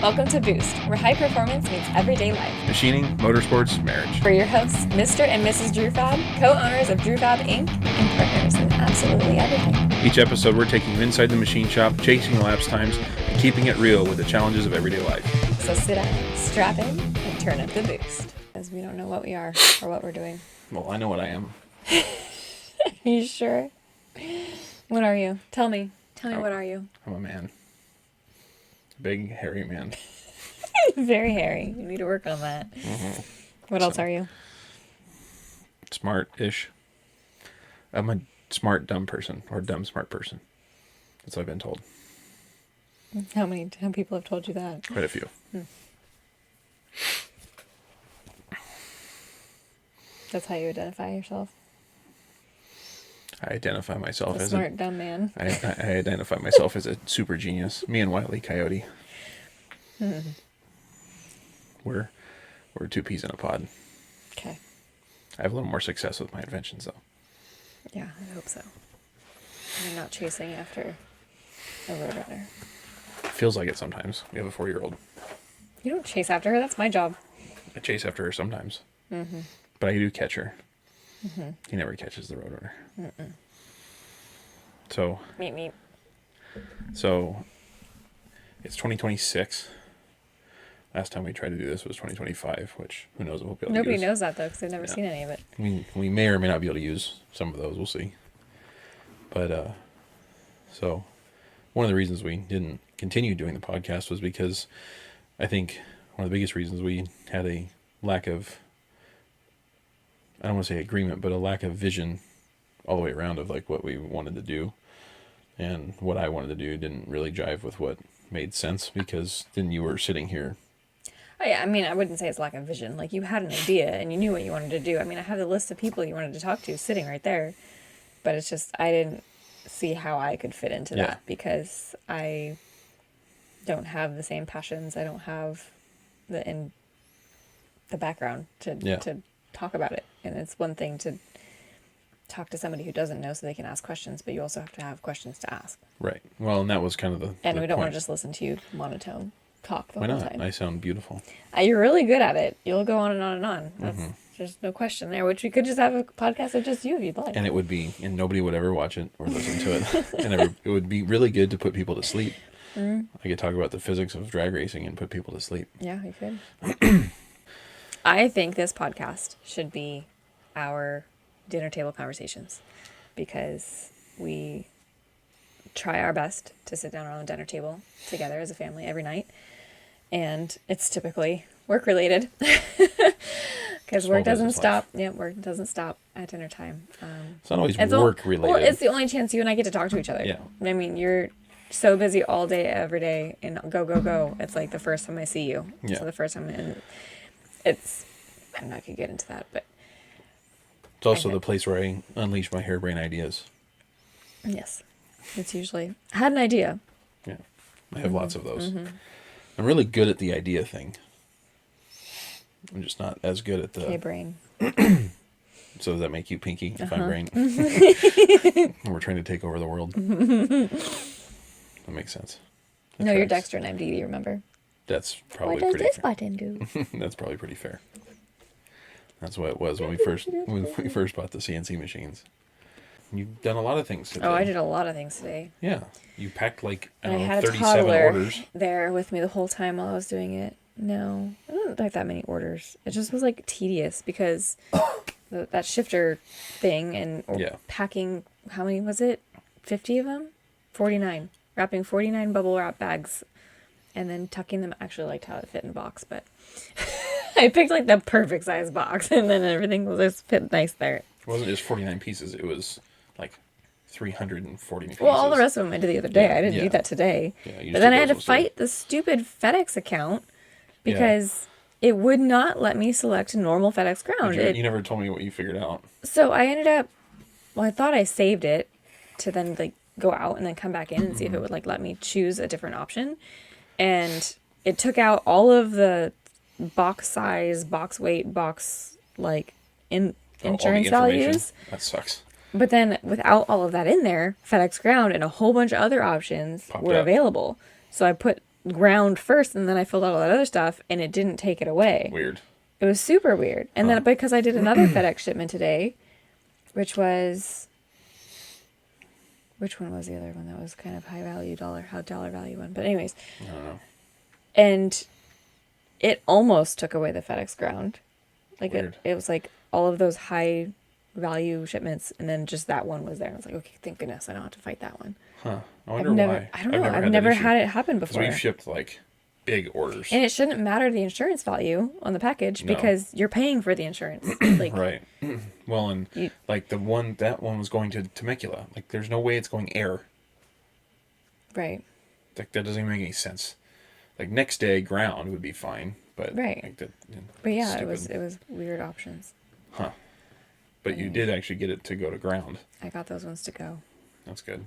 Welcome to Boost, where high performance meets everyday life. Machining, motorsports, marriage. We're your hosts, Mr. and Mrs. DREWFAB, co-owners of DREWFAB Inc., and partners in absolutely everything. Each episode, we're taking you inside the machine shop, chasing lapse times, and keeping it real with the challenges of everyday life. So sit down, strap in, and turn up the boost, as we don't know what we are or what we're doing. Well, I know what I am. Are you sure? What are you? Tell me. Tell me, what are you? I'm a man. Big, hairy man. Very hairy. You need to work on that. Mm-hmm. What else are you? Smart-ish. I'm a smart, dumb person, or dumb, smart person. That's what I've been told. How many people have told you that? Quite a few. That's how you identify yourself? I identify myself A as smart, dumb man. I identify myself as a super genius. Me and Wile E. Coyote. We're two peas in a pod. Okay. I have a little more success with my inventions, though. Yeah, I hope so. You're not chasing after a roadrunner. Feels like it sometimes. We have a 4-year-old. You don't chase after her. That's my job. I chase after her sometimes. Mm-hmm. But I do catch her. Mm-hmm. He never catches the roadrunner. So. Meep. So, it's 2026. Last time we tried to do this was 2025, which who knows if we'll be able to use. Nobody knows that, though, because they've never seen any of it. We may or may not be able to use some of those. We'll see. But, so, one of the reasons we didn't continue doing the podcast was because I think one of the biggest reasons we had a lack of, I don't want to say agreement, but a lack of vision all the way around of like what we wanted to do. And what I wanted to do didn't really jive with what made sense, because then you were sitting here. Oh, yeah. I mean, I wouldn't say it's lack of vision. Like, you had an idea and you knew what you wanted to do. I mean, I have the list of people you wanted to talk to sitting right there. But it's just, I didn't see how I could fit into that, because I don't have the same passions. I don't have the background to talk about it. And it's one thing to talk to somebody who doesn't know so they can ask questions, but you also have to have questions to ask. Right. Well, and that was kind of And we don't want to just listen to you monotone talk the whole time. Why not? I sound beautiful. You're really good at it. You'll go on and on and on. That's There's no question there, which we could just have a podcast of just you if you'd like. And it would be, and nobody would ever watch it or listen to it. And it would be really good to put people to sleep. I could talk about the physics of drag racing and put people to sleep. Yeah, you could. I think this podcast should be our dinner table conversations, because we try our best to sit down around the dinner table together as a family every night. And it's typically work related, because work doesn't stop. Yeah, work doesn't stop at dinner time. It's not always work related. Well, it's the only chance you and I get to talk to each other. Yeah. I mean, you're so busy all day, every day, and go. It's like the first time I see you. Yeah. So the first time, and I'm not going to get into that, but. It's also the place where I unleash my harebrained ideas. Yes. It's usually, I had an idea. Yeah. I have lots of those. I'm really good at the idea thing. I'm just not as good at the... Okay, brain. So does that make you Pinky if I'm brain? And we're trying to take over the world. That makes sense. No, you're Dexter and I'm Dee Dee, remember? That's probably pretty fair. What does this fair. button do? That's probably pretty fair. That's what it was when we first bought the CNC machines. You've done a lot of things today. Oh, I did a lot of things today. Yeah. You packed like, I had 37 a toddler orders there with me the whole time while I was doing it. No, I don't have that many orders. It just was like tedious, because that shifter thing and packing, how many was it? 50 of them? 49. Wrapping 49 bubble wrap bags and then tucking them. I actually liked how it fit in a box, but I picked like the perfect size box, and then everything was just fit nice there. It wasn't just 49 pieces. It was like 340 pieces. Well, all the rest of them I did the other day. Yeah, I didn't do that today. Yeah, but then I had to fight the stupid FedEx account, because it would not let me select normal FedEx ground. You never told me what you figured out. So I ended up, I thought I saved it to then like go out and then come back in and see if it would like let me choose a different option. And it took out all of the box size, box weight, box like insurance values. That sucks. But then without all of that in there, FedEx Ground and a whole bunch of other options were available. So I put ground first, and then I filled out all that other stuff, and it didn't take it away. Weird. It was super weird. And then because I did another FedEx shipment today, which one was the other one that was kind of high value dollar value one? But anyways. I don't know. And it almost took away the FedEx ground. Like Weird. it was like all of those high value shipments, and then just that one was there. And I was like, okay, thank goodness I don't have to fight that one. Huh. I wonder why. I don't know. I've never had it happen before. We've shipped like big orders. And it shouldn't matter the insurance value on the package because you're paying for the insurance. Like, right. Well, and like that one was going to Temecula. Like there's no way it's going air. Right. Like that doesn't even make any sense. Like next day ground would be fine, but right. Like that, but yeah, stupid. it was weird options. Huh. But you did actually get it to go to ground. I got those ones to go. That's good.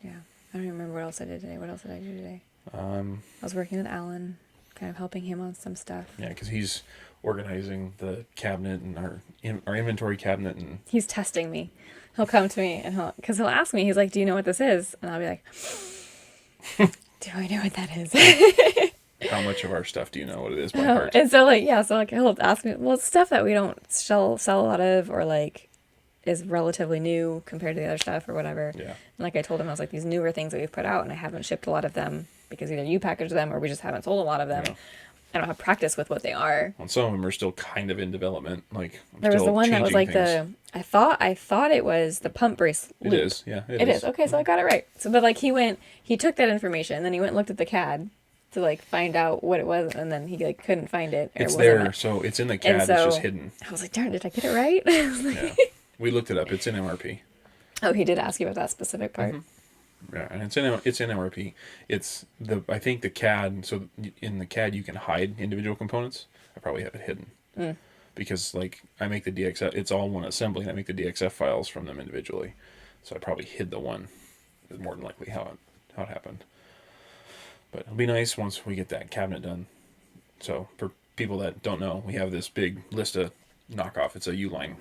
Yeah. I don't even remember what else I did today. What else did I do today? I was working with Alan, kind of helping him on some stuff. Yeah, because he's organizing the cabinet and our inventory cabinet, and he's testing me. He'll come to me and he'll ask me. He's like, "Do you know what this is?" And I'll be like, "Do I know what that is?" How much of our stuff do you know what it is by heart? And so he'll ask me. Well, it's stuff that we don't sell a lot of, or like is relatively new compared to the other stuff or whatever. Yeah. And like I told him, I was like, these newer things that we've put out, and I haven't shipped a lot of them because either you package them or we just haven't sold a lot of them. Yeah. I don't have practice with what they are. Well, some of them are still kind of in development. Like there was the one that was like things. I thought it was the pump brace loop. It is, yeah. It is. Okay, so I got it right. So, but like he took that information, and then he went and looked at the CAD to like find out what it was, and then he like couldn't find it. It's there, so it's in the CAD. So, it's just hidden. I was like, darn, did I get it right? Yeah, we looked it up. It's in MRP. Oh, he did ask you about that specific part. Mm-hmm. Yeah, and it's in MRP. It's I think the CAD. So in the CAD you can hide individual components. I probably have it hidden because like I make the DXF. It's all one assembly, and I make the DXF files from them individually. So I probably hid the one. Is more than likely how it happened. But it'll be nice once we get that cabinet done. So for people that don't know, we have this big list of knockoff. It's a U-line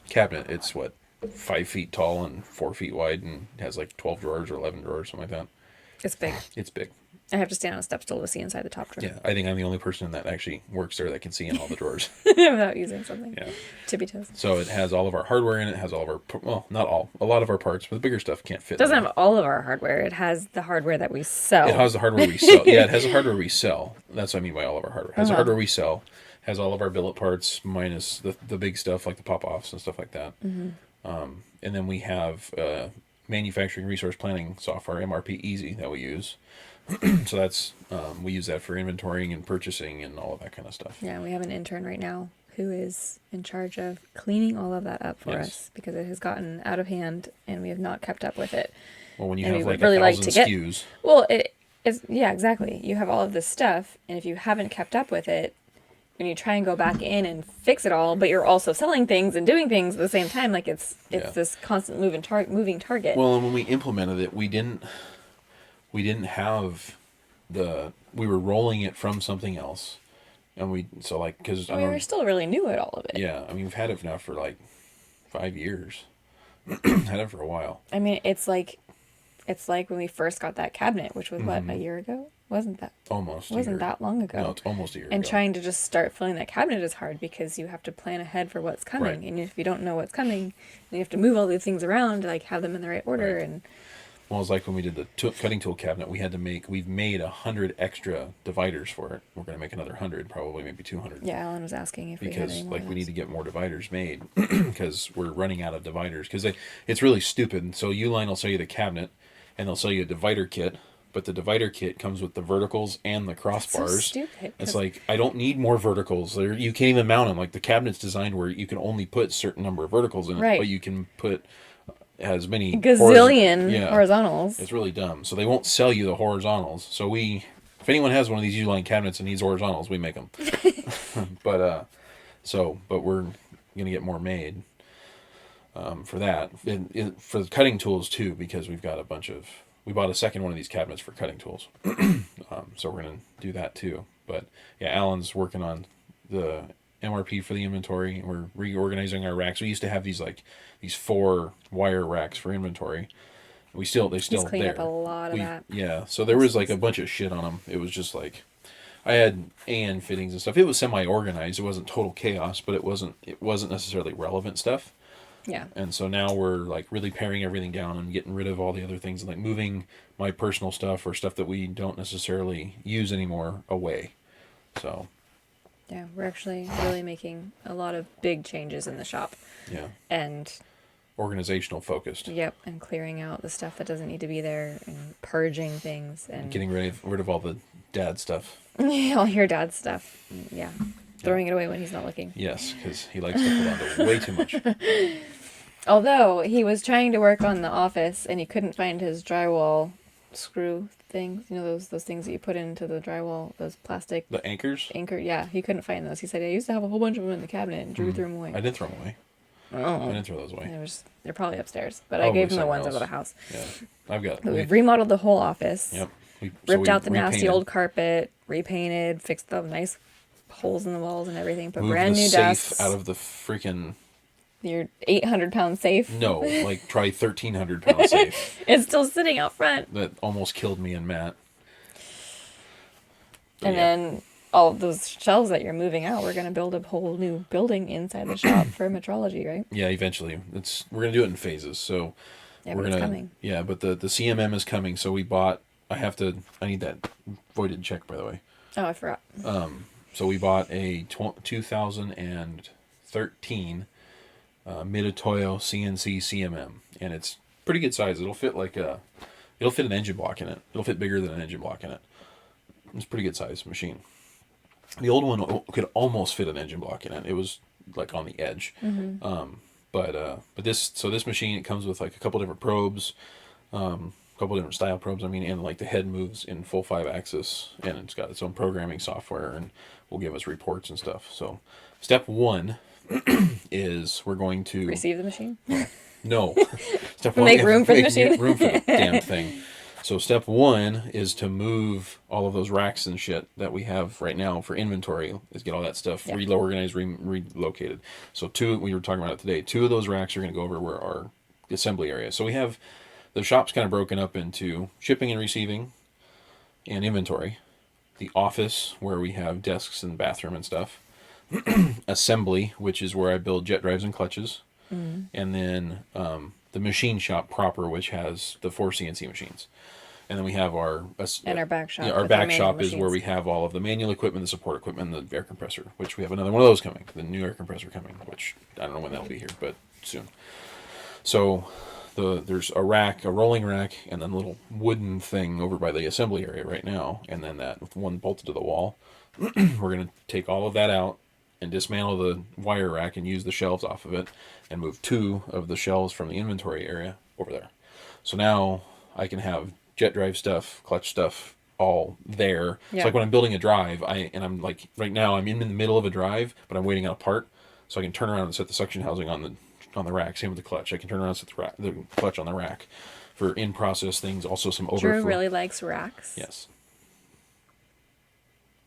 cabinet. It's 5 feet tall and 4 feet wide, and has like 12 drawers or 11 drawers, something like that. It's big. It's big. I have to stand on a step stool to see inside the top drawer. Yeah, I think I'm the only person that actually works there that can see in all the drawers. Without using something. Yeah. Tippy toes. So it has all of our hardware in it. It has all of our, well, not all, a lot of our parts, but the bigger stuff can't fit. It doesn't have all of our hardware. It has the hardware that we sell. It has the hardware we sell. Yeah, it has the hardware we sell. That's what I mean by all of our hardware. It has the hardware we sell. Has all of our billet parts minus the big stuff like the pop-offs and stuff like that. And then we have manufacturing resource planning software, MRP Easy, that we use. So that's we use that for inventorying and purchasing and all of that kind of stuff. Yeah, we have an intern right now who is in charge of cleaning all of that up for us because it has gotten out of hand and we have not kept up with it. Well, when you have like really 1,000 SKUs. Well, it is, yeah, exactly. You have all of this stuff, and if you haven't kept up with it, and you try and go back in and fix it all, but you're also selling things and doing things at the same time, like it's this constant moving target. Well, and when we implemented it, we didn't have we were rolling it from something else, and because we were still really new at all of it. Yeah, I mean we've had it now for like 5 years. Had it for a while. I mean, it's like when we first got that cabinet, which was what, a year ago? Wasn't that almost? Wasn't that long ago? No, it's almost a year. And ago. trying to just start filling that cabinet is hard because you have to plan ahead for what's coming, right. And if you don't know what's coming, then you have to move all these things around, like have them in the right order, right. And. Well, it's like when we did the cutting tool cabinet, we've made 100 extra dividers for it. We're going to make another 100, probably maybe 200. Yeah, Alan was asking if we had any more. Because we need to get more dividers made because we're running out of dividers. Because it's really stupid. So Uline will sell you the cabinet, and they'll sell you a divider kit, but the divider kit comes with the verticals and the crossbars. So stupid. It's like, I don't need more verticals. You can't even mount them. Like the cabinet's designed where you can only put a certain number of verticals in it, right. But you can put as many gazillion horizontals. It's really dumb. So they won't sell you the horizontals. So if anyone has one of these U-line cabinets and needs horizontals, we make them. But we're gonna get more made for that. For cutting tools too, because we bought a second one of these cabinets for cutting tools. So we're gonna do that too. But yeah, Alan's working on the MRP for the inventory, and we're reorganizing our racks. We used to have these 4 wire racks for inventory, They still He's there. cleaned up a lot of that. Yeah, so there was like a bunch of shit on them. It was just like, I had AN fittings and stuff. It was semi-organized. It wasn't total chaos, but it wasn't necessarily relevant stuff. Yeah. And so now we're like really paring everything down and getting rid of all the other things, and like moving my personal stuff or stuff that we don't necessarily use anymore away. So Yeah, we're actually really making a lot of big changes in the shop. yeah. And Organizational focused. yep, and clearing out the stuff that doesn't need to be there and purging things and Getting rid of all the dad stuff. all your dad's stuff. Yeah. Throwing it away when he's not looking. Yes, because he likes to hold on to way too much. Although he was trying to work on the office and he couldn't find his drywall screw things. You know those things that you put into the drywall, those plastic The anchors? anchor. Yeah, he couldn't find those. He said I used to have a whole bunch of them in the cabinet and Drew threw them away. I did throw them away. Oh. I didn't throw those away. They're probably upstairs, but I Probably gave him the ones somewhere out of the house. Yeah, I've got. But we've remodeled the whole office. Yep. Ripped out the nasty old carpet, repainted, fixed the nice holes in the walls and everything. Put brand new desks. Safe out of the freaking. Your 800-pound safe. No, like try 1,300-pound safe. It's still sitting out front. That almost killed me and Matt. But And then all of those shelves that you're moving out, we're going to build a whole new building inside the shop for metrology, right? Yeah, eventually. We're gonna do it in phases. So Yeah, we're but it's gonna. coming. Yeah, but the CMM is coming. So we bought. I need that voided check, by the way. Oh, I forgot. So we bought a 2013 Mitutoyo CNC CMM, and it's pretty good size. It'll fit an engine block in it. It'll fit bigger than an engine block in it. It's a pretty good size machine. The old one could almost fit an engine block in it. It was like on the edge. Mm-hmm. But this machine, it comes with like a couple different probes, a couple different style probes. I mean, and like the head moves in full 5-axis, and it's got its own programming software, and will give us reports and stuff. So, step 1 is we're going to Receive the machine? no. Step 1 Make room for the machine? Room for the damn thing. So step 1 is to move all of those racks and shit that we have right now for inventory. Is get all that stuff reorganized, relocated. So we were talking about it today. 2 of those racks are going to go over where our assembly area. So we have the shop's kind of broken up into shipping and receiving and inventory. The office, where we have desks and bathroom and stuff. Assembly, which is where I build jet drives and clutches. Mm. And then the machine shop proper, which has the 4 CNC machines. And then we have our back shop. Yeah, our back shop is where we have all of the manual equipment, the support equipment, and the air compressor, which we have another one of those coming. The new air compressor coming, which I don't know when that'll be here, but soon. So there's a rolling rack, and then a little wooden thing over by the assembly area right now, and then that with one bolted to the wall. We're going to take all of that out and dismantle the wire rack and use the shelves off of it, and move 2 of the shelves from the inventory area over there. So now I can have jet drive stuff, clutch stuff, all there. Yeah. It's like when I'm building a drive, I'm like, right now I'm in the middle of a drive, but I'm waiting on a part, so I can turn around and set the suction housing on the rack. Same with the clutch. I can turn around and set the clutch on the rack for in-process things. Also some overflow. Drew really likes racks. Yes.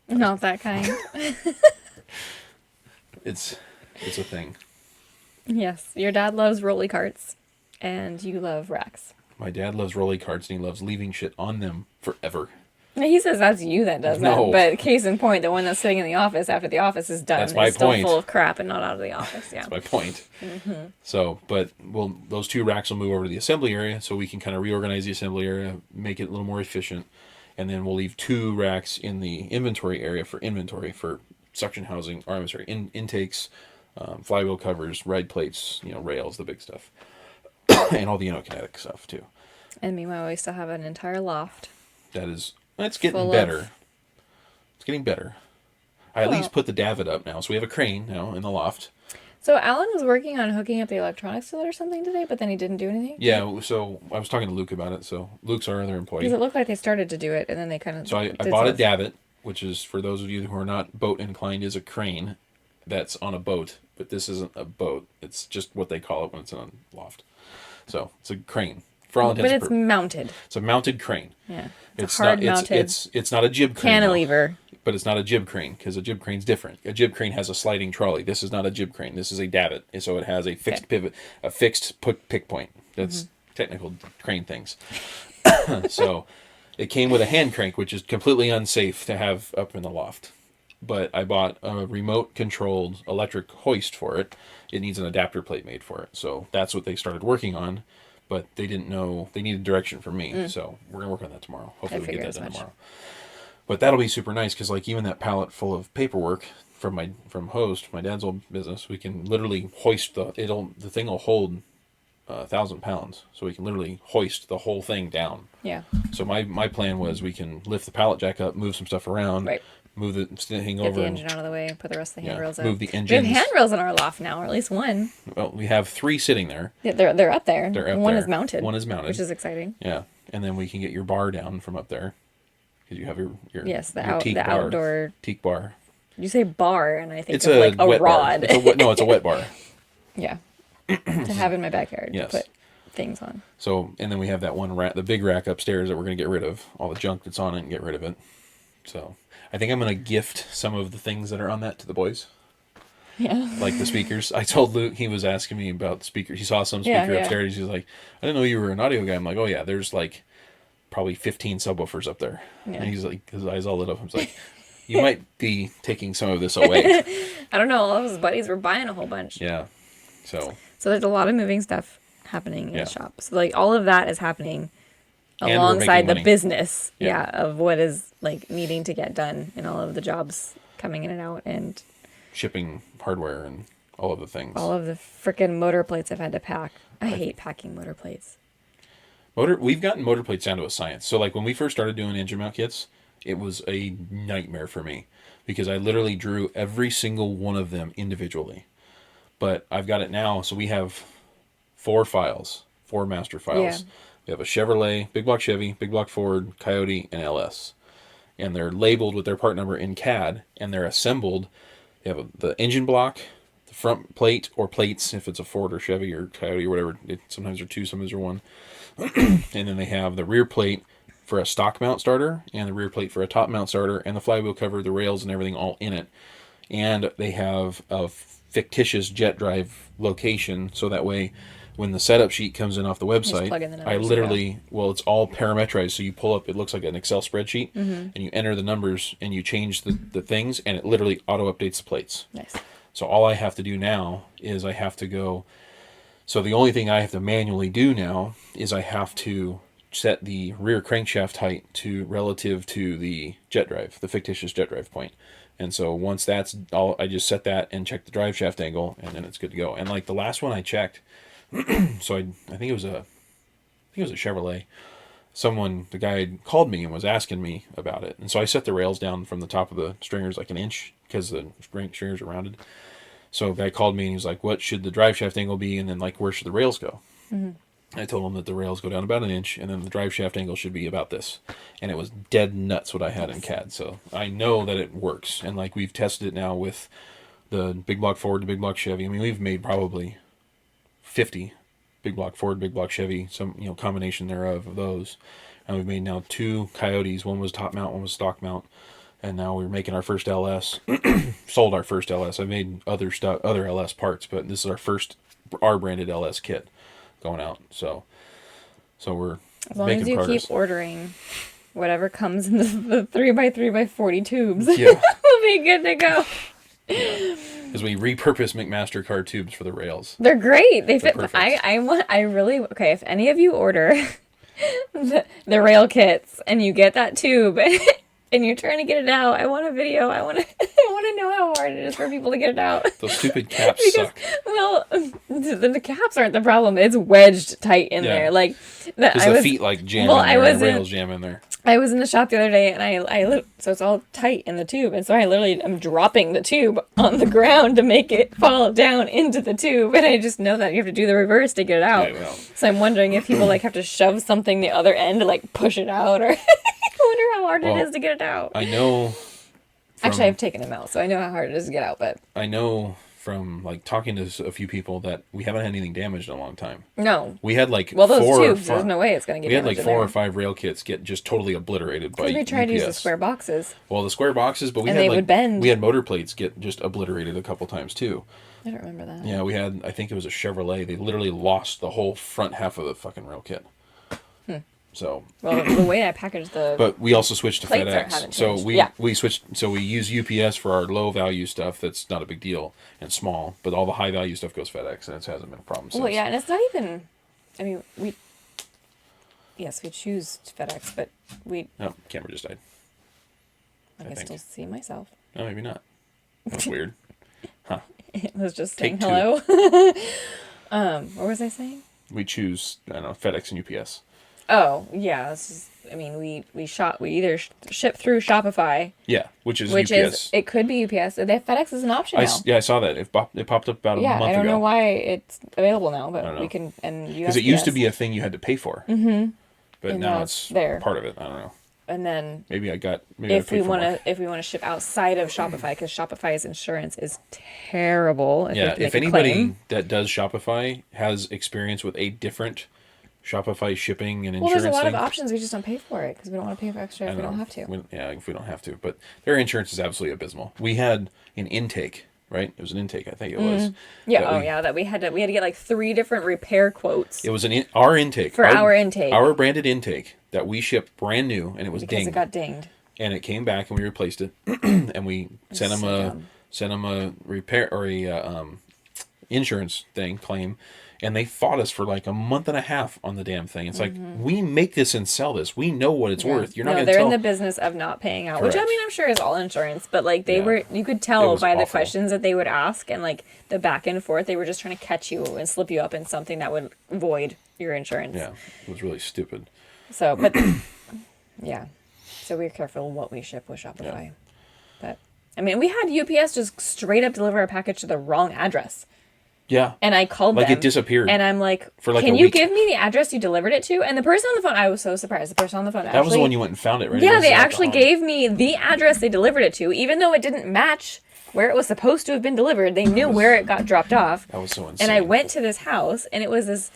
Not that kind. It's a thing. Yes, your dad loves rolly carts, and you love racks. My dad loves rolly carts, and he loves leaving shit on them forever. He says that's you that does that. But case in point, the one that's sitting in the office after the office is done is still full of crap and not out of the office. Yeah, that's my point. Mm-hmm. So, but those 2 racks will move over to the assembly area, so we can kind of reorganize the assembly area, make it a little more efficient, and then we'll leave 2 racks in the inventory area for suction housing, intakes, flywheel covers, ride plates, rails, the big stuff, and all the kinetic stuff too. And meanwhile, we still have an entire loft. That's getting better. It's getting better. I at least put the davit up now, so we have a crane now in the loft. So Alan was working on hooking up the electronics to it or something today, but then he didn't do anything? Yeah, so I was talking to Luke about it. So Luke's our other employee. Because it looked like they started to do it, and then they kind of... So I bought a davit, which is, for those of you who are not boat inclined, is a crane that's on a boat. But this isn't a boat. It's just what they call it when it's on a loft. So it's a crane. For all intents and purposes. But it's mounted. It's a mounted crane. Yeah. It's hard mounted. It's not a jib crane. Cantilever. But it's not a jib crane, because a jib crane's different. A jib crane has a sliding trolley. This is not a jib crane. This is a davit. So it has a fixed pivot, a fixed pick point. That's technical crane things. So it came with a hand crank, which is completely unsafe to have up in the loft. But I bought a remote controlled electric hoist for it. It needs an adapter plate made for it. So that's what they started working on. But they didn't know, they needed direction from me. So we're going to work on that tomorrow. Hopefully we get that done tomorrow. But that'll be super nice because like even that pallet full of paperwork from Host, my dad's old business, we can literally hoist the thing will hold 1,000 pounds. So we can literally hoist the whole thing down. Yeah. So my plan was we can lift the pallet jack up, move some stuff around. Right. Move the thing Get over. the engine out of the way. Put the rest of the handrails up. Move the engines. We have handrails in our loft now, or at least one. Well, we have 3 sitting there. Yeah, they're up there. They're up one there. is mounted. One is mounted. Which is exciting. Yeah, and then we can get your bar down from up there, because you have your the outdoor teak bar. You say bar, and I think It's of like a wet rod. Bar. It's a wet bar. Yeah, to have in my backyard to put things on. So, and then we have that one the big rack upstairs that we're going to get rid of, all the junk that's on it, and get rid of it. So, I think I'm going to gift some of the things that are on that to the boys. Yeah. Like the speakers. I told Luke, he was asking me about speakers. He saw some speaker upstairs. He's like, I didn't know you were an audio guy. I'm like, oh yeah, there's like probably 15 subwoofers up there. Yeah. And he's like, his eyes all lit up. I was like, you might be taking some of this away. I don't know. All of his buddies were buying a whole bunch. Yeah. So there's a lot of moving stuff happening in the shop. So like all of that is happening alongside the business of what is like needing to get done and all of the jobs coming in and out and shipping hardware and all of the things. All of the freaking motor plates I've had to pack. I hate packing motor plates. We've gotten motor plates down to a science. So like when we first started doing engine mount kits, it was a nightmare for me because I literally drew every single one of them individually. But I've got it now, so we have 4 master files. Yeah. We have a Chevrolet, big block Chevy, big block Ford, Coyote, and LS. And they're labeled with their part number in CAD, and they're assembled. They have the engine block, the front plate, or plates, if it's a Ford or Chevy or Coyote or whatever. Sometimes they're 2, sometimes they're 1. And then they have the rear plate for a stock mount starter, and the rear plate for a top mount starter, and the flywheel cover, the rails, and everything all in it. And they have a fictitious jet drive location, so that way when the setup sheet comes in off the website, I literally, it's all parametrized. So you pull up, it looks like an Excel spreadsheet, and you enter the numbers and you change the things, and it literally auto updates the plates. Nice. So all I have to do now is I have to go. So the only thing I have to manually do now is I have to set the rear crankshaft height to relative to the jet drive, the fictitious jet drive point. And so once that's all, I just set that and check the drive shaft angle, and then it's good to go. And like the last one I checked, so I think it was a Chevrolet. The guy had called me and was asking me about it. And so I set the rails down from the top of the stringers like an inch because the stringers are rounded. So the guy called me and he was like, what should the drive shaft angle be? And then like, where should the rails go? Mm-hmm. I told him that the rails go down about an inch and then the drive shaft angle should be about this. And it was dead nuts what I had in CAD. So I know that it works. And like we've tested it now with the big block Ford, the big block Chevy. I mean, we've made probably 50 big block Ford, big block Chevy, some combination thereof of those. And we've made now 2 Coyotes. One was top mount, one was stock mount. And now we're making our first LS. Sold our first LS. I made other LS parts, but this is our first branded LS kit going out. So we're as long as you progress. Keep ordering whatever comes in the 3x3x40 tubes, we'll be good to go. Because we repurpose McMaster-Carr tubes for the rails. They're great. They fit. If any of you order the rail kits and you get that tube and you're trying to get it out, I want a video. I want to know how hard it is for people to get it out. Those stupid caps suck. Well, the caps aren't the problem. It's wedged tight in there. Like the feet like jam in there and the rails jam in there. I was in the shop the other day, and so it's all tight in the tube, and so I literally am dropping the tube on the ground to make it fall down into the tube, and I just know that you have to do the reverse to get it out. Yeah, well. So I'm wondering if people like have to shove something the other end to like push it out, or I wonder how hard it is to get it out. I know. Actually, I've taken them out, so I know how hard it is to get out. But I know from like talking to a few people that we haven't had anything damaged in a long time. No. We had like those tubes, there's no way it's going to get damaged. We had like 4 or 5 rail kits get just totally obliterated by we tried to use the square boxes. Well, the square boxes, but we had motor plates get just obliterated a couple times too. I don't remember that. Yeah, we had, I think it was a Chevrolet. They literally lost the whole front half of the fucking rail kit. So, well, the way I packaged but we also switched to plates FedEx. haven't So changed. we switched. So we use UPS for our low value stuff. That's not a big deal and small. But all the high value stuff goes FedEx, and it hasn't been a problem since. Well, yeah, and it's not even. I mean, we choose FedEx, but we. Oh, camera just died. I can still see myself. No, maybe not. That's weird. Huh. It was just saying Take hello. What was I saying? We choose, I don't know, FedEx and UPS. Oh, yeah. This is, I mean, we either ship through Shopify. Yeah, which is UPS. It could be UPS. FedEx is an option now. I saw that. It popped up about a month ago. Yeah, I don't know why it's available now, but we can, and because it used to be a thing you had to pay for. Mm-hmm. But and now it's there. Part of it. I don't know. And then if we want to ship outside of Shopify, because Shopify's insurance is terrible. If anybody that does Shopify has experience with a different Shopify shipping and insurance, there's a lot of options. We just don't pay for it because we don't want to pay for extra if we don't have to. If we don't have to, but their insurance is absolutely abysmal. We had an intake. Right, it was an intake. I think it was. Yeah. That we had to get like 3 different repair quotes. It was our intake for our intake, our branded intake that we shipped brand new, and it was because dinged. It got dinged, and it came back, and we replaced it, and we sent them a repair or a insurance claim. And they fought us for like a month and a half on the damn thing. It's like, we make this and sell this. We know what it's worth. You're not going to they're tell. in the business of not paying out, Correct. which I mean, I'm sure is all insurance, but like you could tell by the questions that they would ask and like the back and forth, they were just trying to catch you and slip you up in something that would void your insurance. Yeah, it was really stupid. So, but yeah. So we're careful what we ship with Shopify. Yeah. But I mean, we had UPS just straight up deliver a package to the wrong address. Yeah. And I called them. Like it disappeared. And I'm like, for like can you give me the address you delivered it to? And the person on the phone, I was so surprised. The person on the phone that was the one you went and found it, right? Yeah, they actually gave me the address they delivered it to, even though it didn't match where it was supposed to have been delivered. They knew where it got dropped off. That was so insane. And I went to this house, and it was this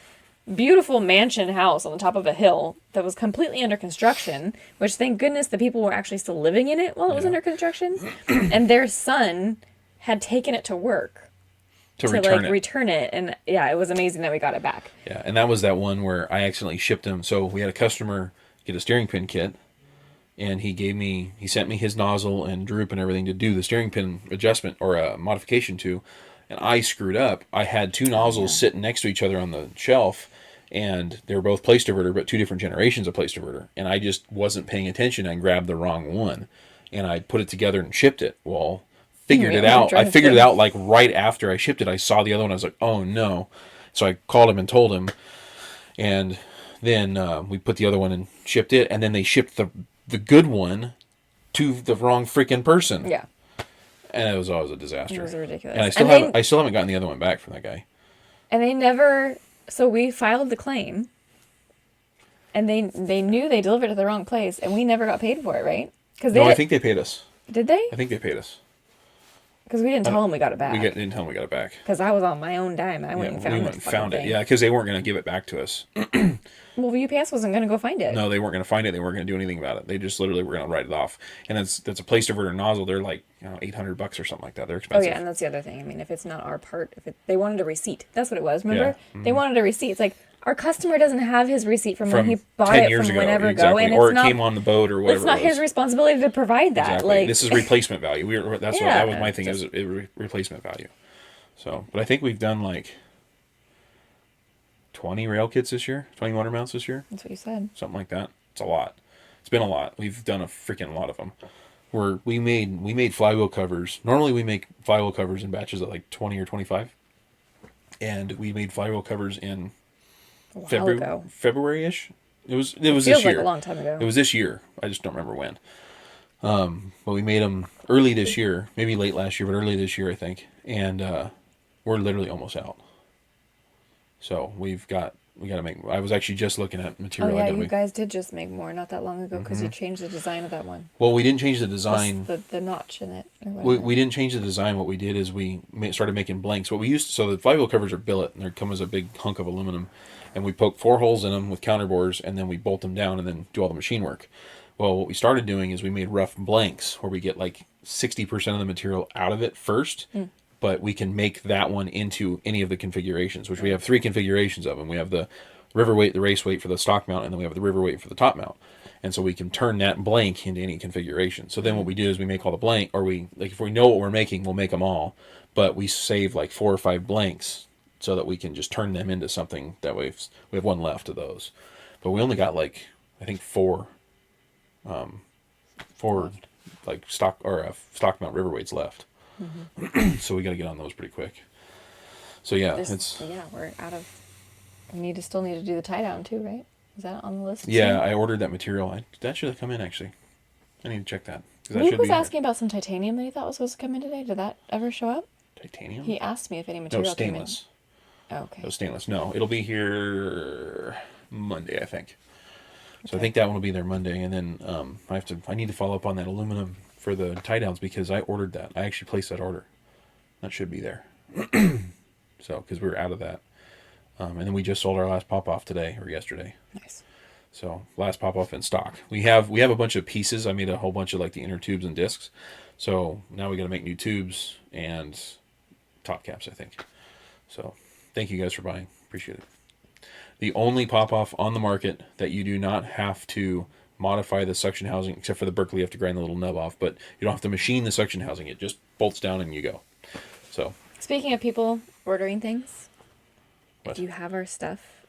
beautiful mansion house on the top of a hill that was completely under construction, which thank goodness the people were actually still living in it while it was under construction. And their son had taken it to work. To return it, and it was amazing that we got it back. Yeah, and that was that one where I accidentally shipped him. So we had a customer get a steering pin kit, and he sent me his nozzle and droop and everything to do the steering pin adjustment or a modification to, and I screwed up. I had 2 nozzles sitting next to each other on the shelf, and they were both place diverter, but 2 different generations of place diverter, and I just wasn't paying attention. I grabbed the wrong one, and I put it together and shipped it. Well, I figured it out like right after I shipped it. I saw the other one. I was like, oh no. So I called him and told him. And then we put the other one and shipped it. And then they shipped the good one to the wrong freaking person. Yeah. And it was always a disaster. It was ridiculous. And I still haven't gotten the other one back from that guy. And they never, so we filed the claim. And they knew they delivered it to the wrong place. And we never got paid for it, right? I think they paid us. Did they? I think they paid us. Because we didn't tell them we got it back. Didn't tell them we got it back. Because I was on my own dime. I went and found it. Yeah, because they weren't going to give it back to us. Well, UPS wasn't going to go find it. No, they weren't going to find it. They weren't going to do anything about it. They just literally were going to write it off. And that's a place diverter nozzle. They're like $800 or something like that. They're expensive. Oh yeah, and that's the other thing. I mean, if it's not our part, they wanted a receipt. That's what it was. Remember? Yeah. They wanted a receipt. It's like, our customer doesn't have his receipt from when he bought it from whenever ago, and or it came on the boat or whatever. It's not his responsibility to provide that. Exactly. Like, this is replacement value. That was my thing. It was replacement value. So, but I think we've done like 20 rail kits this year, 20 motor mounts this year. That's what you said. Something like that. It's a lot. It's been a lot. We've done a freaking lot of them. We made flywheel covers. Normally we make flywheel covers in batches of like 20 or 25, and we made flywheel covers in February-ish. It was this year. Like a long time ago. It was this year. I just don't remember when. But we made them early this year, maybe late last year, but early this year, I think. And we're literally almost out. So we got to make. I was actually just looking at material. Oh yeah, you guys did just make more not that long ago because you changed the design of that one. Well, we didn't change the design. The notch in it. We didn't change the design. What we did is we started making blanks. What we used so the flywheel covers are billet, and they come as a big hunk of aluminum. And we poke 4 holes in them with counterbores, and then we bolt them down and then do all the machine work. Well, what we started doing is we made rough blanks where we get like 60% of the material out of it first, but we can make that one into any of the configurations, which we have 3 configurations of them. We have the river weight, the race weight for the stock mount, and then we have the river weight for the top mount. And so we can turn that blank into any configuration. So then what we do is we make all the blank, or we, like, if we know what we're making, we'll make them all, but we save like 4 or 5 blanks so that we can just turn them into something. That way we have one left of those. But we only got like, I think 4 like stock mount river weights left. So we got to get on those pretty quick. So yeah, we're out of. We still need to do the tie down too, right? Is that on the list? Yeah, I ordered that material. That should have come in actually. I need to check that. Luke was asking about some titanium that he thought was supposed to come in today. Did that ever show up? Titanium? He asked me if any material came in. No, stainless. Oh, okay. No, stainless. No, it'll be here Monday, I think. So I think that one will be there Monday, and then I need to follow up on that aluminum for the tie downs because I ordered that. I actually placed that order. That should be there. So because we were out of that, and then we just sold our last pop off today or yesterday. Nice. So last pop off in stock. We have a bunch of pieces. I made a whole bunch of like the inner tubes and discs. So now we got to make new tubes and top caps, I think. So thank you guys for buying. Appreciate it. The only pop off on the market that you do not have to modify the suction housing, except for the Berkeley, you have to grind the little nub off, but you don't have to machine the suction housing. It just bolts down and you go. So speaking of people ordering things, what? If you have our stuff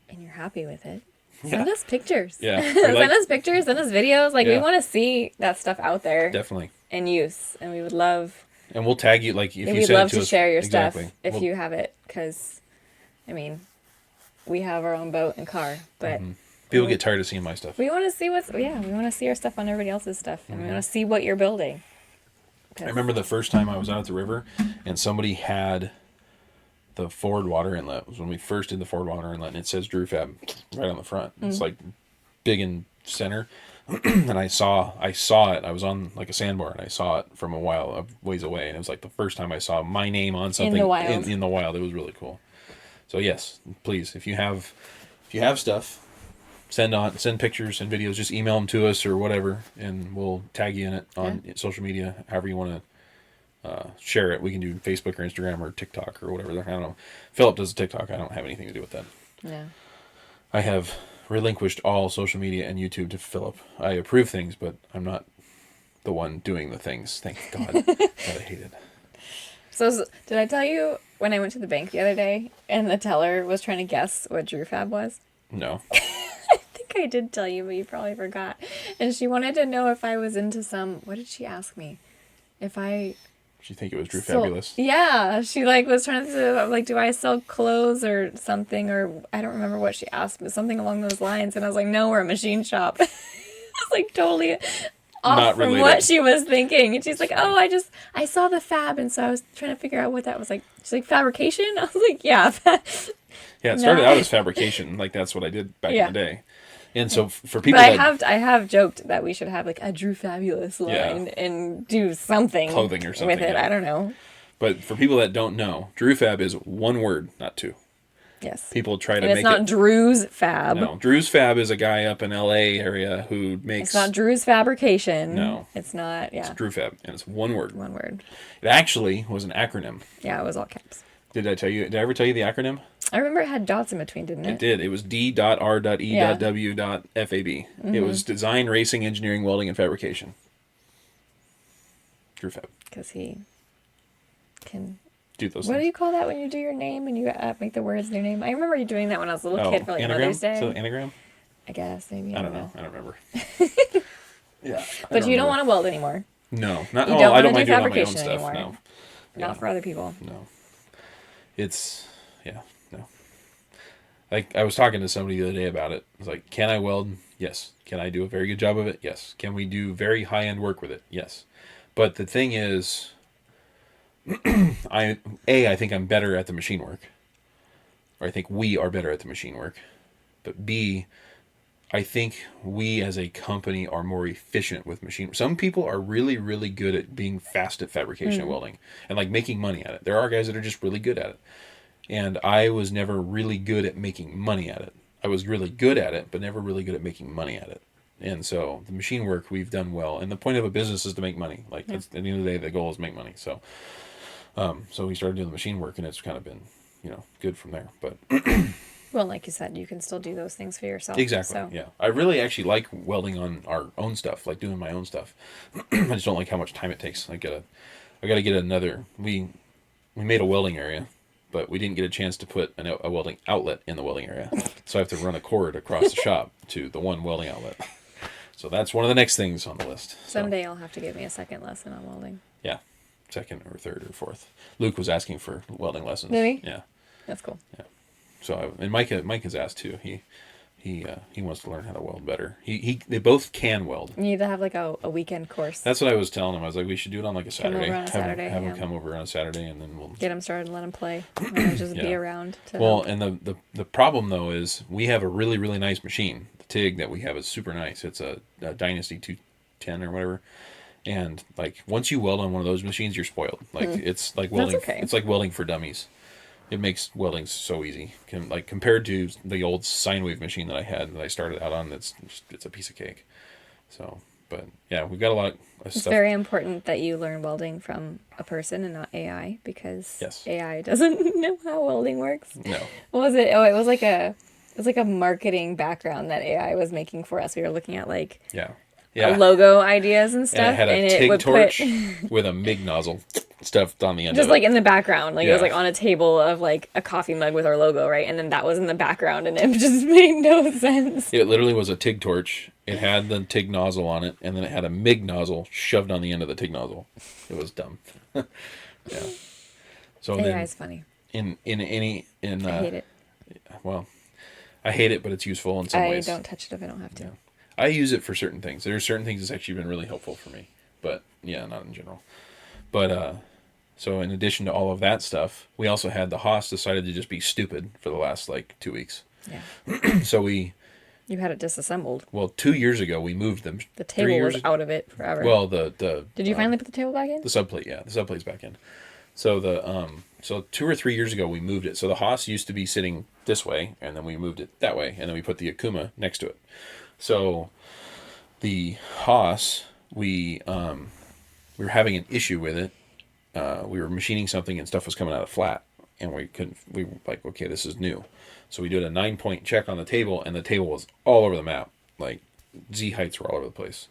and you're happy with it, send us pictures. Yeah. Send us pictures, send us videos. Like, we want to see that stuff out there. Definitely. In use. And we would love... And we'll tag you, like, if you send it to us. We'd love to share your exactly. stuff if you have it. Because, I mean, we have our own boat and car. But... People get tired of seeing my stuff. We want to see we want to see our stuff on everybody else's stuff. And we want to see what you're building. I remember the first time I was out at the river, and somebody had... the forward water inlet. Was when we first did the forward water inlet, and it says DREWFAB right on the front. It's like big in center. And I saw it. I was on like a sandbar, and I saw it from a ways away, and it was like the first time I saw my name on something in the wild. It was really cool. So yes, please, if you have stuff, send pictures and videos. Just email them to us or whatever, and we'll tag you in it on social media, however you want to. Share it. We can do Facebook or Instagram or TikTok or whatever. I don't know. Philip does TikTok. I don't have anything to do with that. No. I have relinquished all social media and YouTube to Philip. I approve things, but I'm not the one doing the things. Thank God. God, I hate it. So did I tell you when I went to the bank the other day and the teller was trying to guess what DREWFAB was? No. I think I did tell you, but you probably forgot. And she wanted to know if I was into what did she ask me? You think it was DREWFabulous? Yeah, she was trying to do I sell clothes or something, or I don't remember what she asked, but something along those lines. And I was like, no, we're a machine shop. I was totally off Not from related. what she was thinking. And she's like, oh, I saw the fab, and so I was trying to figure out what that was like. She's like, fabrication? I was like, yeah. Yeah, it started out as fabrication. Like that's what I did back in the day. And so for people but I have joked that we should have like a DREWFabulous line and do something clothing or something with it. Yeah. I don't know. But for people that don't know, DREWFAB is one word, not two. Yes. People try to and make it's not Drew's Fab. No, Drew's Fab is a guy up in LA area who makes. It's not Drew's Fabrication. No, it's not. Yeah, it's DREWFAB, and it's one word. One word. It actually was an acronym. Yeah, it was all caps. Did I ever tell you the acronym? I remember it had dots in between, didn't it? It did. It was D.R.E.W.FAB. It was Design, Racing, Engineering, Welding, and Fabrication. DREWFAB. Because he can do those What things. do you call that when you do your name and you make the words their name? I remember you doing that when I was a little kid for like anagram? Mother's Day. So anagram? I guess, maybe. I don't know. I don't remember. Yeah. But you don't want to weld anymore. No. Not, you don't I don't want to mind do doing it on my own fabrication stuff. anymore. No. Not for other people. No. No. Like, I was talking to somebody the other day about it. I was like, can I weld? Yes. Can I do a very good job of it? Yes. Can we do very high-end work with it? Yes. But the thing is, I think I'm better at the machine work. Or I think we are better at the machine work. But B, I think we as a company are more efficient with machine. Some people are really, really good at being fast at fabrication and welding and like making money at it. There are guys that are just really good at it. And I was never really good at making money at it. I was really good at it, but never really good at making money at it. And so the machine work we've done well. And the point of a business is to make money. Like at the end of the day, the goal is make money. So So we started doing the machine work, and it's kind of been, good from there. But Well, like you said, you can still do those things for yourself. exactly, So. yeah. I really actually like welding on our own stuff, like doing my own stuff. I just don't like how much time it takes. I gotta get another. We made a welding area, but we didn't get a chance to put a welding outlet in the welding area. So I have to run a cord across the shop to the one welding outlet. So that's one of the next things on the list. So, Someday you'll have to give me a second lesson on welding. yeah, second or third or fourth. Luke was asking for welding lessons. Really? Yeah. That's cool. Yeah. So and Mike has asked too. He wants to learn how to weld better. They both can weld. You need to have like a weekend course. That's what I was telling him. I was like, we should do it on like a Saturday. Come over on a Saturday. Have him come over on a Saturday, and then we'll get them started and let them play. And just be around. To well, help. and the problem though is we have a really, really nice machine. The TIG that we have is super nice. It's a Dynasty 210 or whatever. And like once you weld on one of those machines, you're spoiled. Like it's like welding. That's okay. It's like welding for dummies. It makes welding so easy. Compared to the old sine wave machine that I had that I started out on, it's a piece of cake. So, but yeah, we've got a lot of stuff. It's very important that you learn welding from a person and not AI, because Yes. AI doesn't know how welding works. No. What was it? Oh, it was like a marketing background that AI was making for us. We were looking at like logo ideas and stuff, And it had a it TIG would torch put with a MIG nozzle stuffed on the end just of it. like in the background, like it was Yeah. like on a table of like a coffee mug with our logo, right? And then that was in the background, and it just made no sense. It literally was a TIG torch. It had the TIG nozzle on it, and then it had a MIG nozzle shoved on the end of the TIG nozzle. It was dumb. Yeah. So AI is funny. I hate it. Well, I hate it, but it's useful in some ways. I don't touch it if I don't have to. Yeah. I use it for certain things. There are certain things that's actually been really helpful for me, but yeah, not in general. But so in addition to all of that stuff, we also had the Haas decided to just be stupid for the last like 2 weeks. Yeah. So you had it disassembled. 2 years ago we moved them. The table was out of it forever. Well, did you finally put the table back in? The subplate, yeah, the subplate's back in. So so 2 or 3 years ago we moved it. So the Haas used to be sitting this way, and then we moved it that way, and then we put the Akuma next to it. So the Haas, we were having an issue with it. We were machining something and stuff was coming out of flat, and we were like, okay, this is new. So we did a 9-point check on the table, and the table was all over the map. Like Z heights were all over the place.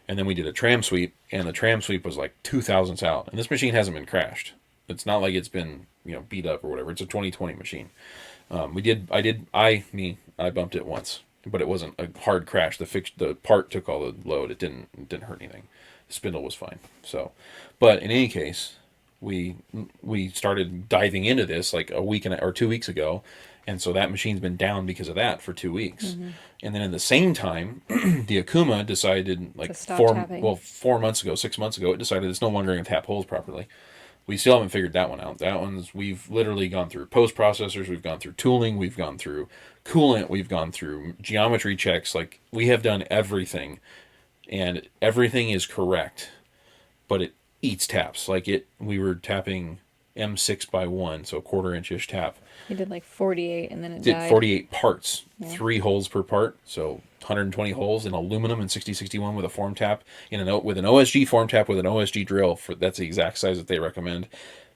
And then we did a tram sweep, and the tram sweep was like 2 thousandths out. And this machine hasn't been crashed. It's not like it's been beat up or whatever. It's a 2020 machine. I bumped it once, but it wasn't a hard crash. The part took all the load. It didn't hurt anything. The spindle was fine. So, but in any case, we started diving into this like a week or 2 weeks ago, and so that machine's been down because of that for 2 weeks. Mm-hmm. And then at the same time, the Akuma decided like 4 months ago, 6 months ago, it decided it's no longer going to tap holes properly. We still haven't figured that one out. We've literally gone through post processors, we've gone through tooling, we've gone through coolant, we've gone through geometry checks. Like we have done everything, and everything is correct, but it eats taps. We were tapping M6x1, so a 1/4 inch-ish tap. You did like 48, and then it died. 48 parts, 3 holes per part, so 120 holes in aluminum and 6061 with a form tap, with an OSG form tap with an OSG drill. That's the exact size that they recommend.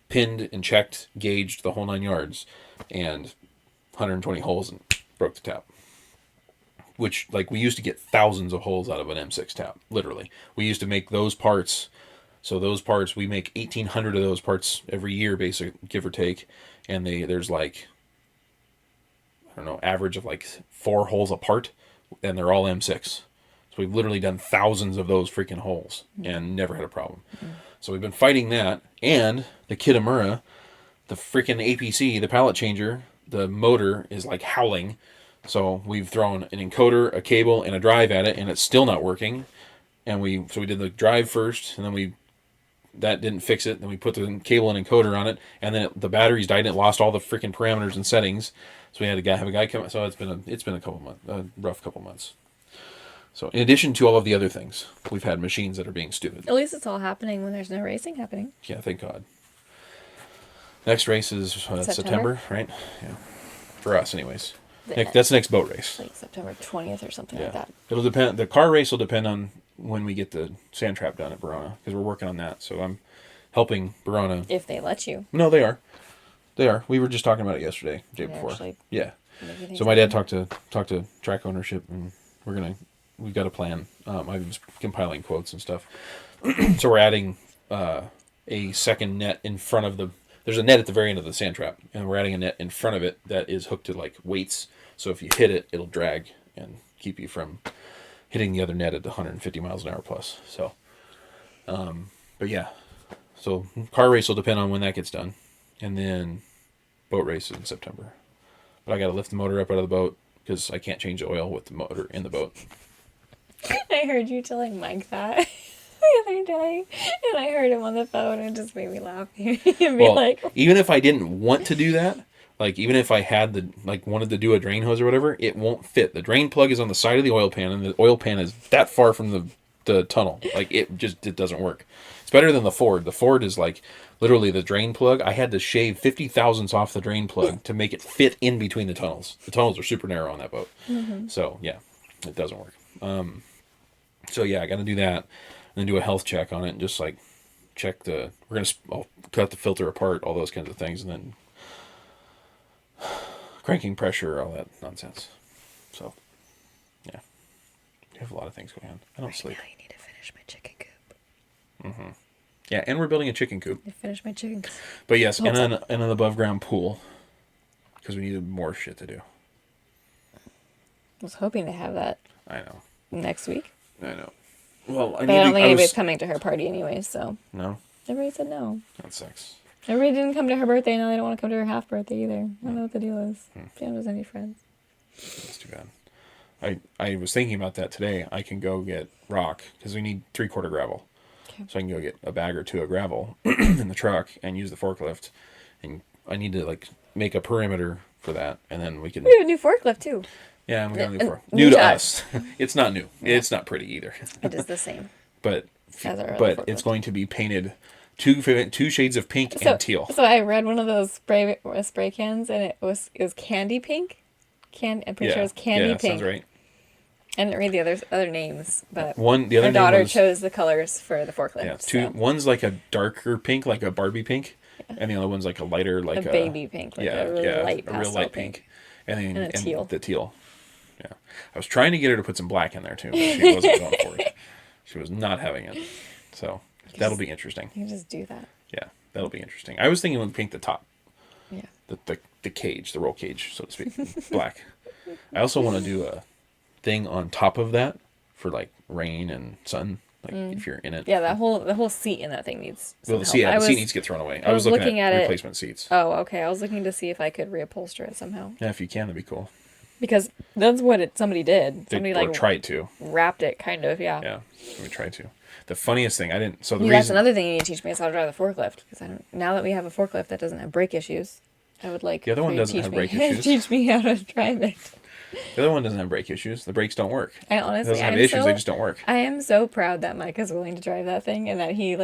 Pinned and checked, gauged, the whole 9 yards, and 120 holes, and broke the tap. Which, like, we used to get thousands of holes out of an M6 tap, literally. We used to make those parts. So those parts, we make 1,800 of those parts every year, give or take. And there's like, I don't know, average of like 4 holes a part, and they're all M6. So we've literally done thousands of those freaking holes and never had a problem. Mm-hmm. So we've been fighting that, and the Kitamura, the freaking APC, the pallet changer, the motor is like howling. So we've thrown an encoder, a cable, and a drive at it, and it's still not working. And we did the drive first, and then that didn't fix it. Then we put the cable and encoder on it, and then the batteries died, and it lost all the freaking parameters and settings. So we had to have a guy come. So it's been a couple months, rough couple months. So in addition to all of the other things, we've had machines that are being stupid. At least it's all happening when there's no racing happening. Yeah, thank God. Next race is September, right? Yeah, for us, anyways. That's the next boat race. Like September 20th or something like that. It'll depend. The car race will depend on when we get the sand trap done at Verona, because we're working on that. So I'm helping Barona. If they let you. No, they are. They are. We were just talking about it yesterday, day before. Yeah. So my dad talked to track ownership, and we've got a plan. I was compiling quotes and stuff. So we're adding a second net in front of there's a net at the very end of the sand trap, and we're adding a net in front of it that is hooked to like weights. So if you hit it, it'll drag and keep you from hitting the other net at 150 miles an hour plus. So, but yeah, so car race will depend on when that gets done, and then boat race in September. But I got to lift the motor up out of the boat because I can't change the oil with the motor in the boat. I heard you telling Mike that the other day, and I heard him on the phone, and it just made me laugh. Even if I didn't want to do that, like even if I had wanted to do a drain hose or whatever, it won't fit. The drain plug is on the side of the oil pan, and the oil pan is that far from the tunnel. Like it doesn't work. It's better than the Ford. The Ford is like literally the drain plug. I had to shave 50 thousandths off the drain plug to make it fit in between the tunnels. The tunnels are super narrow on that boat. Mm-hmm. So yeah, it doesn't work. So yeah, I got to do that, and then do a health check on it, and just like check I'll cut the filter apart, all those kinds of things, and then cranking pressure, all that nonsense. So yeah, I have a lot of things going on. I don't sleep. Now you need to finish my chicken coop. Mm-hmm. Yeah, and we're building a chicken coop. I finished my chicken coop. But yes, and an above ground pool, because we needed more shit to do. I was hoping to have that. I know. Next week. I know. Well, I don't think anybody's coming to her party anyway, so. No? Everybody said no. That sucks. Everybody didn't come to her birthday, now they don't want to come to her half birthday either. I don't know what the deal is. She doesn't have any friends. That's too bad. I was thinking about that today. I can go get rock, because we need 3/4 gravel. Okay. So I can go get a bag or two of gravel in the truck and use the forklift. And I need to make a perimeter for that, and then we can... We have a new forklift too. Yeah, and we got a new forklift. New to us. It's not new. Yeah. It's not pretty either. It is the same. But it's going to be painted two shades of pink and teal. So I read one of those spray cans, and it was candy pink. I'm pretty sure it was candy pink. Sounds right. I didn't read the other names, but the other our daughter chose the colors for the forklift. Yeah, so. One's like a darker pink, like a Barbie pink, and the other one's like a lighter, like a baby pink, like a really light pastel a real light pink. And then teal. The teal. Yeah, I was trying to get her to put some black in there too, but she wasn't going for it. She was not having it. So that'll be interesting. You can just do that. Yeah, that'll be interesting. I was thinking we'd paint the top. Yeah. The cage, the roll cage, so to speak, black. I also want to do a thing on top of that for like rain and sun, if you're in it. Yeah, the whole seat in that thing needs some help. The seat needs to get thrown away. I was looking at replacement seats. Oh, okay. I was looking to see if I could reupholster it somehow. Yeah, if you can, that'd be cool. Because that's what somebody did. Somebody tried to. Wrapped it, kind of, yeah. Yeah, we tried to. The funniest thing, that's another thing you need to teach me is how to drive the forklift. Because now that we have a forklift that doesn't have brake issues, I would like the other one doesn't have brake issues. Teach me how to drive it. The other one doesn't have brake issues. The brakes don't work. I honestly, it doesn't have issues. They just don't work. I am so proud that Mike is willing to drive that thing, and that he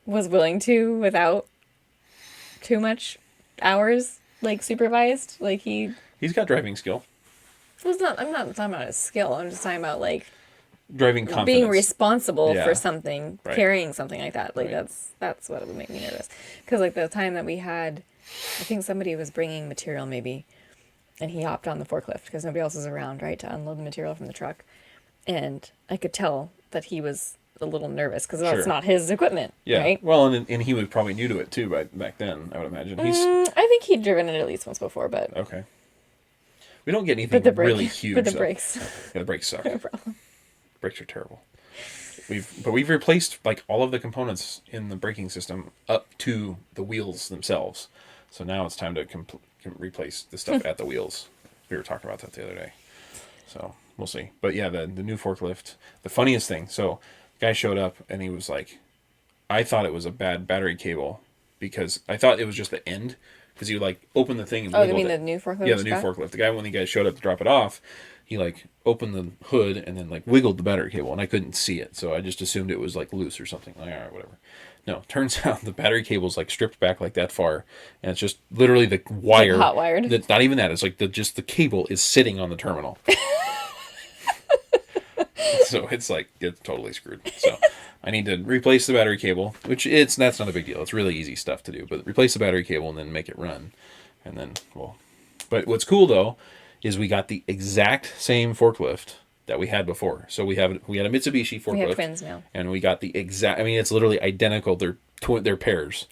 was willing to without too much hours supervised. He's got driving skill. I'm not talking about his skill. I'm just talking about driving confidence, being responsible for something, right. Carrying something like that. Right. That's what would make me nervous. Because the time that we had, I think somebody was bringing material maybe, and he hopped on the forklift because nobody else was around, right, to unload the material from the truck, and I could tell that he was a little nervous because that's not his equipment. Yeah. Right? Well, and he was probably new to it too back then. I would imagine I think he'd driven it at least once before, but okay. We don't get anything really huge. But the brakes. Yeah, the brakes suck. No problem. Brakes are terrible. We've replaced all of the components in the braking system up to the wheels themselves. So now it's time to replace the stuff at the wheels. We were talking about that the other day. So we'll see. But yeah, the new forklift. The funniest thing. So the guy showed up and he was like, I thought it was a bad battery cable because I thought it was just the end. Because you open the thing and wiggled you mean it. The new forklift? Yeah, the new forklift. When the guy showed up to drop it off, he opened the hood and then wiggled the battery cable, and I couldn't see it, so I just assumed it was loose or something. All right, whatever. No, turns out the battery cable's stripped back that far, and it's just literally the wire. Hot wired. It's not even that. It's just the cable is sitting on the terminal. So it's totally screwed. So I need to replace the battery cable, which that's not a big deal. It's really easy stuff to do. But replace the battery cable and then make it run, and then But what's cool though is we got the exact same forklift that we had before. So we had a Mitsubishi forklift. We have twins now, and we got the exact. I mean, it's literally identical. They're pairs.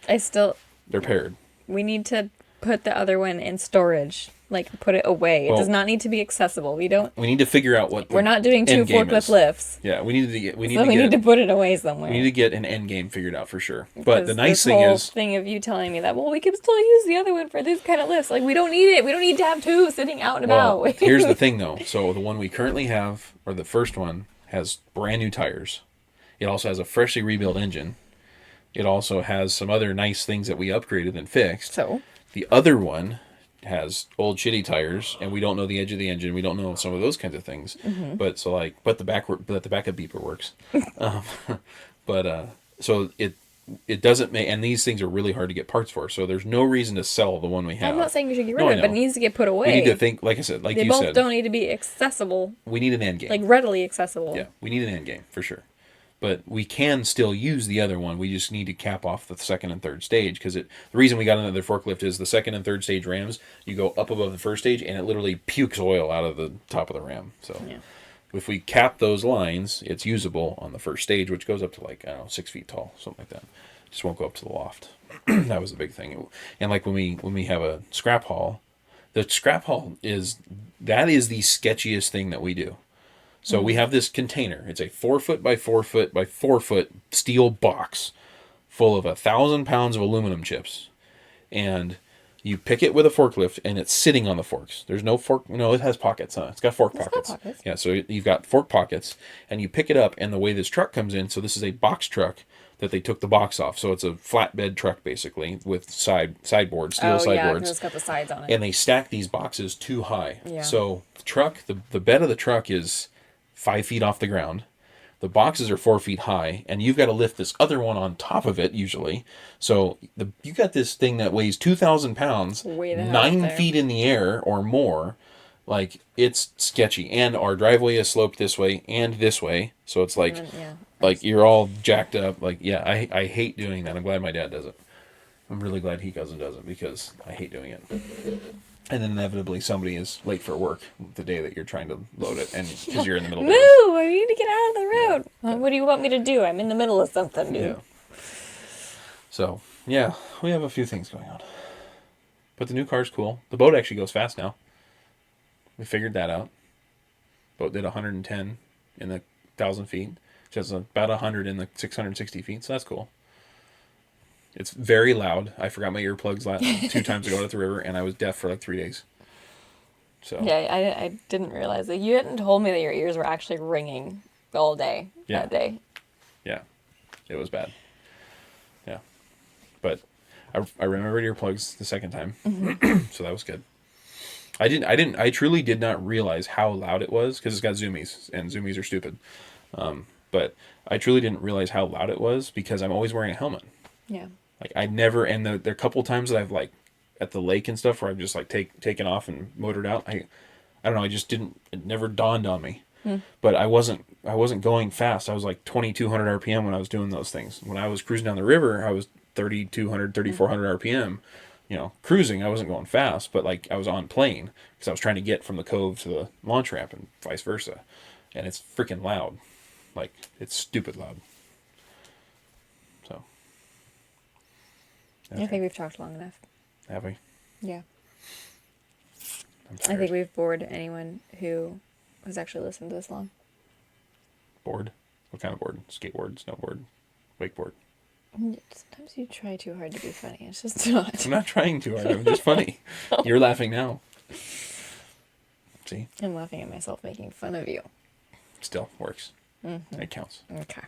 They're paired. We need to put the other one in storage. Like, put it away. It does not need to be accessible. We need to figure out what we're not doing 2 forklift lifts. Yeah, we need to put it away somewhere. We need to get an end game figured out for sure. But the nice thing is, thing of you telling me that, well, we can still use the other one for this kind of lifts. Like, we don't need it. We don't need to have 2 sitting out and about. Here's the thing though. So the one we currently have, or the first one, has brand new tires. It also has a freshly rebuilt engine. It also has some other nice things that we upgraded and fixed. So the other one has old shitty tires, and we don't know the edge of the engine. We don't know some of those kinds of things. Mm-hmm. But the backup beeper works. So it doesn't make, and these things are really hard to get parts for. So there's no reason to sell the one we have. I'm not saying you should get rid of it, but it needs to get put away. We need to think, like I said, they both don't need to be accessible. We need an end game, like readily accessible. Yeah, we need an end game for sure. But we can still use the other one. We just need to cap off the second and third stage, because the reason we got another forklift is the second and third stage rams, you go up above the first stage and it literally pukes oil out of the top of the ram. So if we cap those lines, it's usable on the first stage, which goes up to 6 feet tall, something like that. Just won't go up to the loft. That was the big thing. And like when we have a scrap haul, the scrap haul is the sketchiest thing that we do. So we have this container. It's a 4 foot by 4 foot by 4 foot steel box full of 1,000 pounds of aluminum chips. And you pick it with a forklift and it's sitting on the forks. There's no fork. No, it has pockets, huh? It's got fork pockets. Yeah, so you've got fork pockets and you pick it up, and the way this truck comes in, so this is a box truck that they took the box off. So it's a flatbed truck basically with sideboards, steel sideboards. Yeah, because it's got the sides on it. And they stack these boxes too high. Yeah. So the truck, the bed of the truck is 5 feet off the ground. The boxes are 4 feet high, and you've got to lift this other one on top of it usually. So you got this thing that weighs 2,000 pounds, 9 feet in the air or more. Like, it's sketchy. And our driveway is sloped this way and this way, so it's like you're all jacked up. Like, yeah, I hate doing that. I'm glad my dad does it. I'm really glad he does it, because I hate doing it. And then inevitably somebody is late for work the day that you're trying to load it, and because you're in the middle of it. Move! I need to get out of the road. Yeah. What do you want me to do? I'm in the middle of something, dude. Yeah. So, yeah, we have a few things going on. But the new car's cool. The boat actually goes fast now. We figured that out. Boat did 110 in the 1,000 feet. Just about 100 in the 660 feet, so that's cool. It's very loud. I forgot my earplugs 2 times ago at the river, and I was deaf for 3 days. So yeah, I didn't realize that. You hadn't told me that your ears were actually ringing all day that day. Yeah, it was bad. Yeah, but I remembered earplugs the second time, so that was good. I truly did not realize how loud it was, because it's got zoomies, and zoomies are stupid. But I truly didn't realize how loud it was, because I'm always wearing a helmet. Yeah. I never, and there are a couple times that I've at the lake and stuff where I've just taken off and motored out. I don't know. It never dawned on me. But I wasn't going fast. I was 2,200 RPM when I was doing those things. When I was cruising down the river, I was 3,200, 3,400 RPM. Cruising. I wasn't going fast, but I was on plane, because I was trying to get from the cove to the launch ramp and vice versa. And it's freaking loud. It's stupid loud. So. Okay. I think we've talked long enough. Have we? Yeah. I think we've bored anyone who has actually listened to this long. Bored? What kind of board? Skateboard, snowboard, wakeboard? Sometimes you try too hard to be funny. It's just not. I'm not trying too hard. I'm just funny. You're laughing now. See? I'm laughing at myself making fun of you. Still works. Mm-hmm. It counts. Okay.